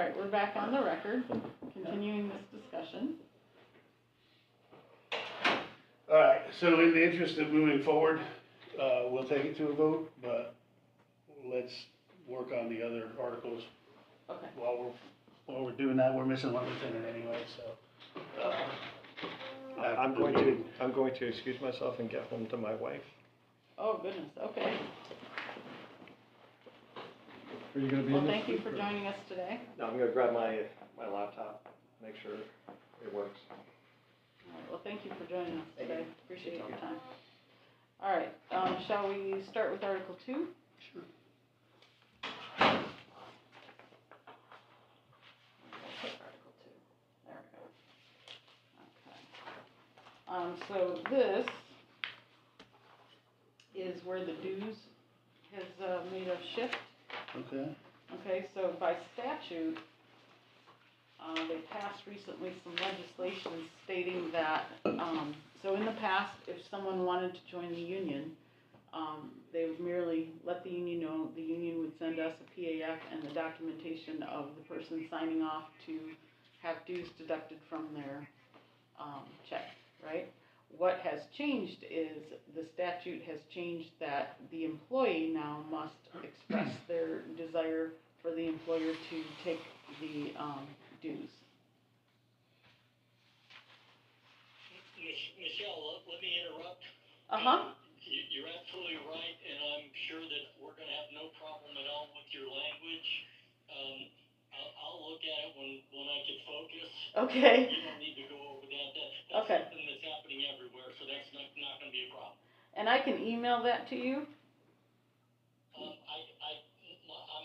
right, we're back on the record, continuing this discussion. All right, so in the interest of moving forward, we'll take it to a vote, but let's work on the other articles. Okay. While we're doing that, we're missing one lieutenant anyway, so. I'm going to excuse myself and get home to my wife. Oh, goodness, okay. Are you gonna be Well, in this? thank you for joining us today. No, I'm gonna grab my laptop, make sure it works. All right, well, thank you for joining us Thank today. you. Appreciate your time. All right, shall we start with Article 2? Sure. Article 2. There we go. Okay. So this is where the dues has made a shift. Okay. Okay, so by statute, they passed recently some legislation stating that, so in the past, if someone wanted to join the union, they would merely let the union know, the union would send us a PAF and the documentation of the person signing off to have dues deducted from their check, right? What has changed is the statute has changed that the employee now must express their desire for the employer to take the dues. Michelle, let me interrupt. Uh-huh. You're absolutely right, and I'm sure that we're going to have no problem at all with your language. I'll look at it when I can focus. Okay. You don't need to go over that. That's Okay. something that's happening everywhere, so that's not going to be a problem. And I can email that to you?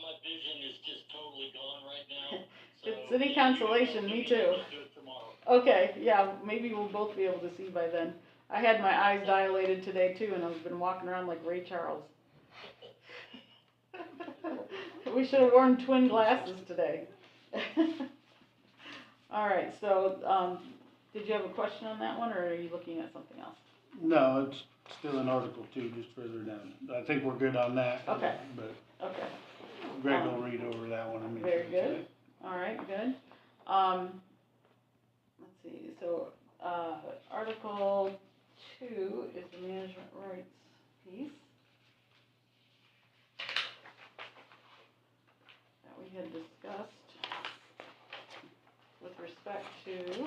My vision is just totally gone right now. It's city consolation, me too. Do it tomorrow. Okay, yeah, maybe we'll both be able to see by then. I had my eyes dilated today too, and I've been walking around like Ray Charles. We should have worn twin glasses today. All right, so did you have a question on that one, or are you looking at something else? No, it's still in Article 2, just further down. I think we're good on that. Okay. But Okay. Greg will read over that one. Very good. All right, good. Let's see, so Article 2 is the management rights piece that we had discussed with respect to,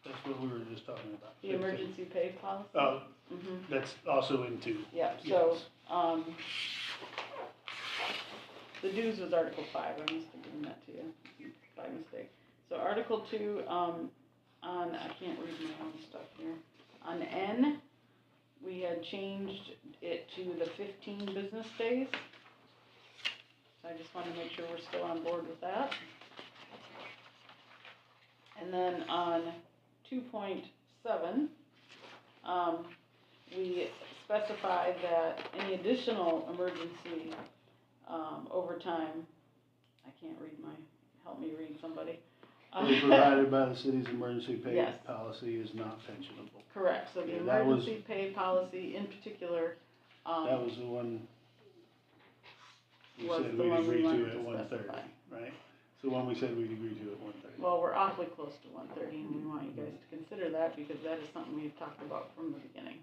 That's what we were just talking about. the emergency pay policy. Oh, Mm-hmm. that's also in 2. Yeah, Yes. so, the dues was Article 5, I must have given that to you by mistake. So Article 2, on, I can't read my own stuff here, on N, we had changed it to the 15 business days. So I just want to make sure we're still on board with that. And then on 2.7, we specify that any additional emergency overtime, I can't read help me read somebody. Provided by the city's emergency pay Yes. policy is not pensionable. Correct, so the Yeah, that was- emergency pay policy in particular, That was the one we was said the we'd one we agree wanted to to at 1:30, specify. right? So one we said we'd agree to at 1:30. Well, we're awfully close to 1:30, and we want you guys to consider that, because that is something we've talked about from the beginning.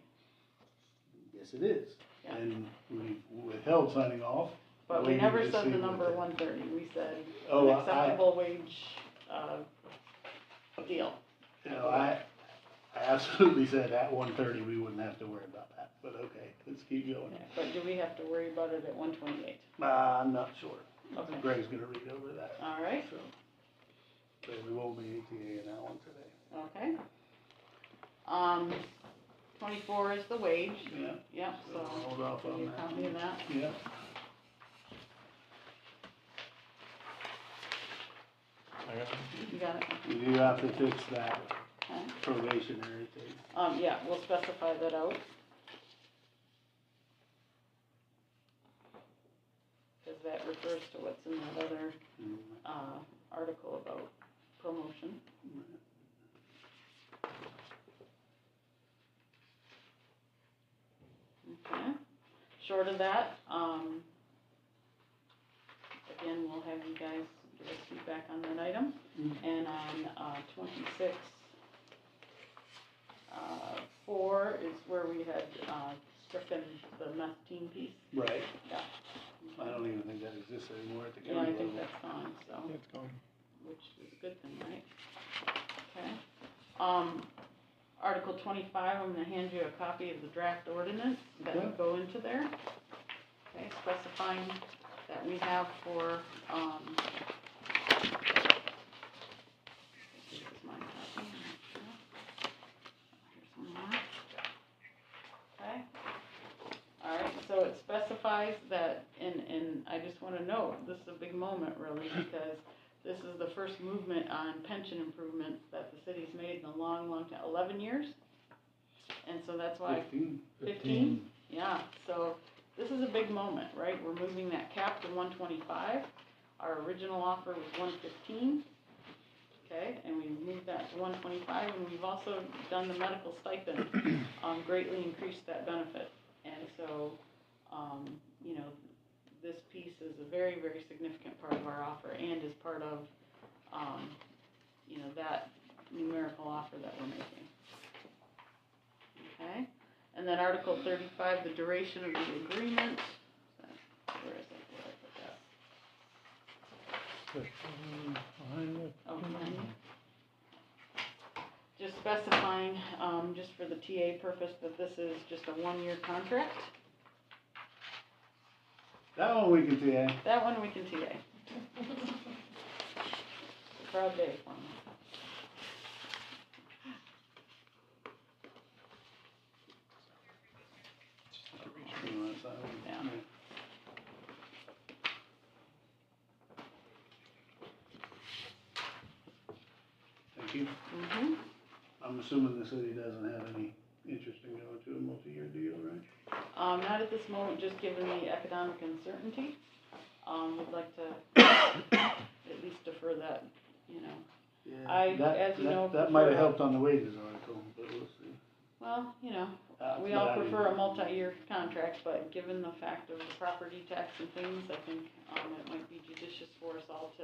Yes, it is. Yeah. And we withheld signing off. But we waiting never to said see the what number 130, we said Oh, an acceptable wage, deal. You know, I absolutely said at 1:30 we wouldn't have to worry about that, but okay, let's keep going. Okay, but do we have to worry about it at 128? I'm not sure. Okay. Greg's gonna read over that. All right, So we won't be ATA in that one today. okay. 24 is the wage. Yeah. Yep, so Hold off give on you a that. copy of that. Yeah. You got it? We do have to fix that Okay. probationary thing. Yeah, we'll specify that out. Because that refers to what's in that other, article about promotion. Okay. Short of that, again, we'll have you guys give us feedback on that item. And on 26, 4 is where we had stricken the methane piece. Right. Yeah. I don't even think that exists anymore at the Yeah, I county think level. that's gone, so, It's gone. which is a good thing, right? Okay. Article 25, I'm gonna hand you a copy of the draft ordinance that will Okay. go into there. Okay, specifying that we have for, this is my copy. Here's one more. Okay. All right, so it specifies that, and I just wanna note, this is a big moment really, because this is the first movement on pension improvements that the city's made in a long, long time, 11 years? And so that's why, 15? Yeah, so this is a big moment, right? We're moving that cap to 125. Our original offer was 115. Okay, and we moved that to 125, and we've also done the medical stipend, greatly increased that benefit. And so, you know, this piece is a very, very significant part of our offer and is part of, you know, that numerical offer that we're making. Okay, and then Article 35, the duration of the agreement. Where is it? Where did I put that? Oh, behind it. Just specifying, just for the TA purpose, that this is just a 1-year contract. That one we can see, That one we can TA. Proud day for me. Yeah. Thank you. Mm-hmm. I'm assuming the city doesn't have any interest in going to a multi-year deal, right? Not at this moment, just given the economic uncertainty. We'd like to at least defer that, you know. Yeah, as you know, that might have prefer- helped on the wages article, but we'll see. Well, you know, we But all I mean- prefer a multi-year contract, but given the fact of the property tax and things, I think, it might be judicious for us all to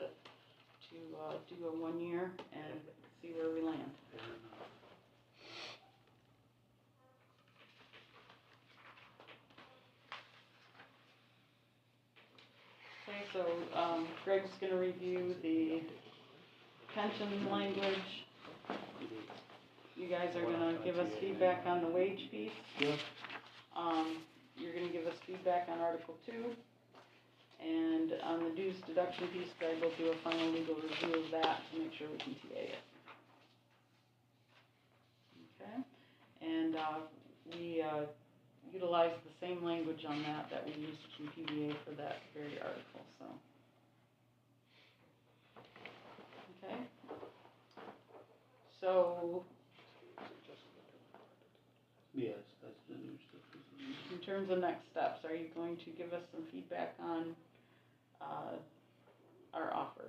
do a 1 year and see where we land. Fair enough. Okay, so, Greg's gonna review the pension language. You guys are gonna give us feedback on the wage piece. Yeah. You're gonna give us feedback on Article 2. And on the dues deduction piece, Greg will do a final legal review of that to make sure we can TA it. Okay? And, we, utilize the same language on that we used from PBA for that very article, so. Okay? So, Yes, that's the new stuff. in terms of next steps, are you going to give us some feedback on, our offer?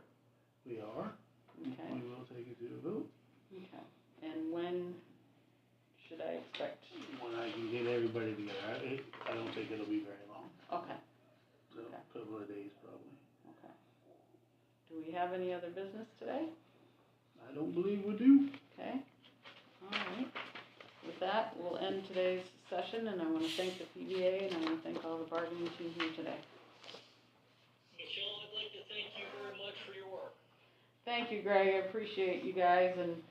We are. Okay. We will take it to a vote. Okay, and when should I expect? When I can get everybody together. I don't think it'll be very long. Okay, So, Okay. a couple of days probably. okay. Do we have any other business today? I don't believe we do. Okay, all right. With that, we'll end today's session, and I want to thank the PBA, and I want to thank all the bargaining team here today. Michelle, I'd like to thank you very much for your work. Thank you, Greg, I appreciate you guys, and,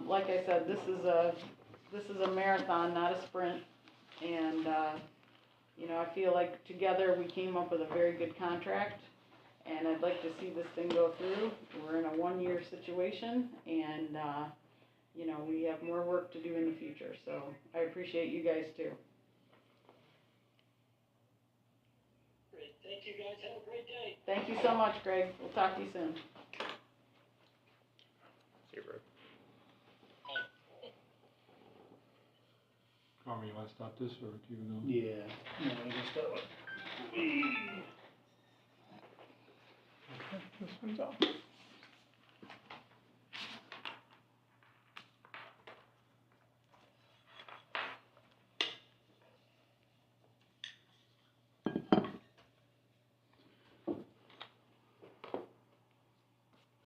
like I said, this is a marathon, not a sprint, and, you know, I feel like together we came up with a very good contract, and I'd like to see this thing go through. We're in a 1-year situation, and, you know, we have more work to do in the future, so I appreciate you guys too. Great, thank you guys, have a great day. Thank you so much, Greg, we'll talk to you soon. See you, bro. Carmen, you wanna stop this, or do you know? Yeah. No, I just thought. This one's off.